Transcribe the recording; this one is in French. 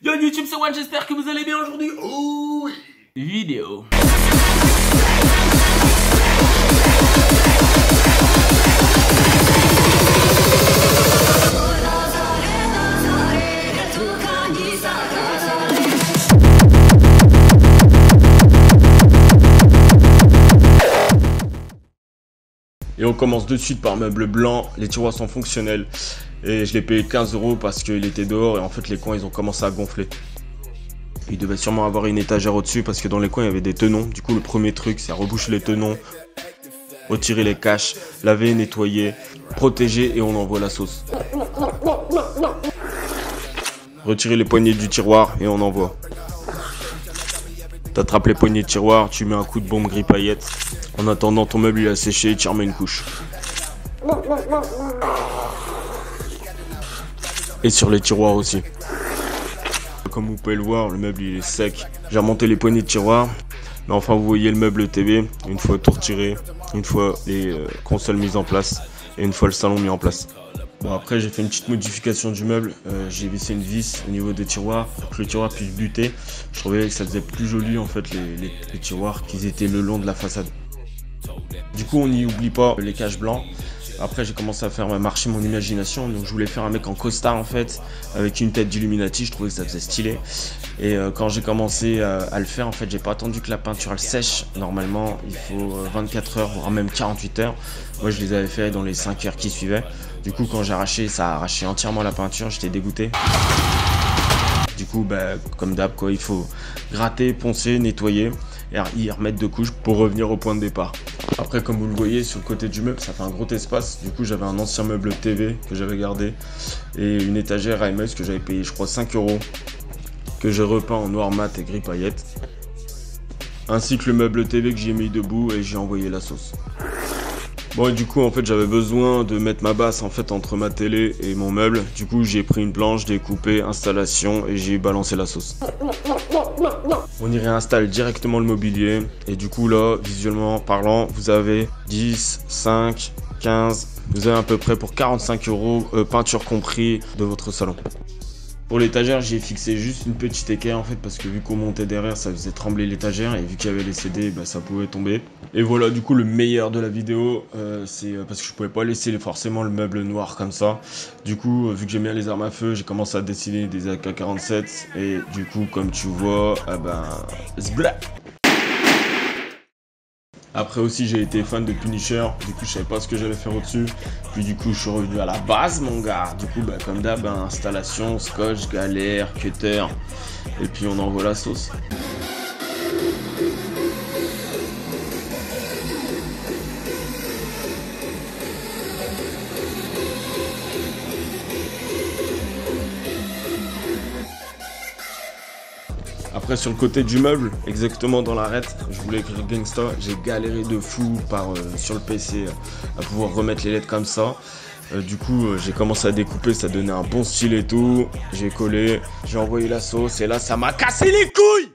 Yo YouTube, c'est One, j'espère que vous allez bien aujourd'hui. Oh oui. Vidéo. Et on commence de suite par meuble blanc, les tiroirs sont fonctionnels et je l'ai payé 15 € parce qu'il était dehors et en fait les coins ils ont commencé à gonfler. Il devait sûrement avoir une étagère au-dessus parce que dans les coins il y avait des tenons. Du coup le premier truc c'est reboucher les tenons, retirer les caches, laver, nettoyer, protéger et on envoie la sauce. Retirer les poignées du tiroir et on envoie. T'attrapes les poignées de tiroir, tu mets un coup de bombe gris paillette. En attendant ton meuble il a séché, tu remets une couche. Et sur les tiroirs aussi. Comme vous pouvez le voir, le meuble il est sec. J'ai remonté les poignées de tiroir. Mais enfin vous voyez le meuble TV, une fois tout retiré, une fois les consoles mises en place et une fois le salon mis en place. Bon après j'ai fait une petite modification du meuble, j'ai vissé une vis au niveau des tiroirs pour que le tiroir puisse buter. Je trouvais que ça faisait plus joli en fait les tiroirs qu'ils étaient le long de la façade. Du coup on n'y oublie pas les caches blancs. Après j'ai commencé à faire marcher mon imagination, donc je voulais faire un mec en costard en fait, avec une tête d'Illuminati, je trouvais que ça faisait stylé. Et quand j'ai commencé à le faire, en fait j'ai pas attendu que la peinture elle sèche, normalement il faut 24 heures voire même 48 heures. Moi je les avais fait dans les 5 heures qui suivaient. Du coup quand j'ai arraché, ça a arraché entièrement la peinture, j'étais dégoûté. Du coup bah, comme d'hab quoi, il faut gratter, poncer, nettoyer et y remettre deux couches pour revenir au point de départ. Après comme vous le voyez sur le côté du meuble ça fait un gros espace. Du coup j'avais un ancien meuble TV que j'avais gardé et une étagère AMS que j'avais payé je crois 5 € que j'ai repeint en noir mat et gris paillette, ainsi que le meuble TV que j'ai mis debout et j'ai envoyé la sauce. Bon et du coup en fait j'avais besoin de mettre ma basse en fait entre ma télé et mon meuble. Du coup j'ai pris une planche, découpé, installation et j'ai balancé la sauce. On y réinstalle directement le mobilier et du coup là visuellement parlant vous avez 10, 5, 15, vous avez à peu près pour 45 €, peinture compris, de votre salon. Pour l'étagère, j'ai fixé juste une petite équerre en fait parce que vu qu'on montait derrière, ça faisait trembler l'étagère et vu qu'il y avait les CD, bah, ça pouvait tomber. Et voilà, du coup le meilleur de la vidéo, c'est parce que je pouvais pas laisser forcément le meuble noir comme ça. Du coup, vu que j'aime bien les armes à feu, j'ai commencé à dessiner des AK-47 et du coup, comme tu vois, zbla. Après aussi j'ai été fan de Punisher, du coup je savais pas ce que j'allais faire au-dessus. Puis du coup je suis revenu à la base mon gars. Du coup bah, comme d'hab, installation, scotch, galère, cutter. Et puis on envoie la sauce. Après sur le côté du meuble, exactement dans l'arête, je voulais écrire Gangsta, j'ai galéré de fou sur le PC à pouvoir remettre les lettres comme ça. Du coup j'ai commencé à découper, ça donnait un bon style et tout, j'ai collé, j'ai envoyé la sauce et là ça m'a cassé les couilles.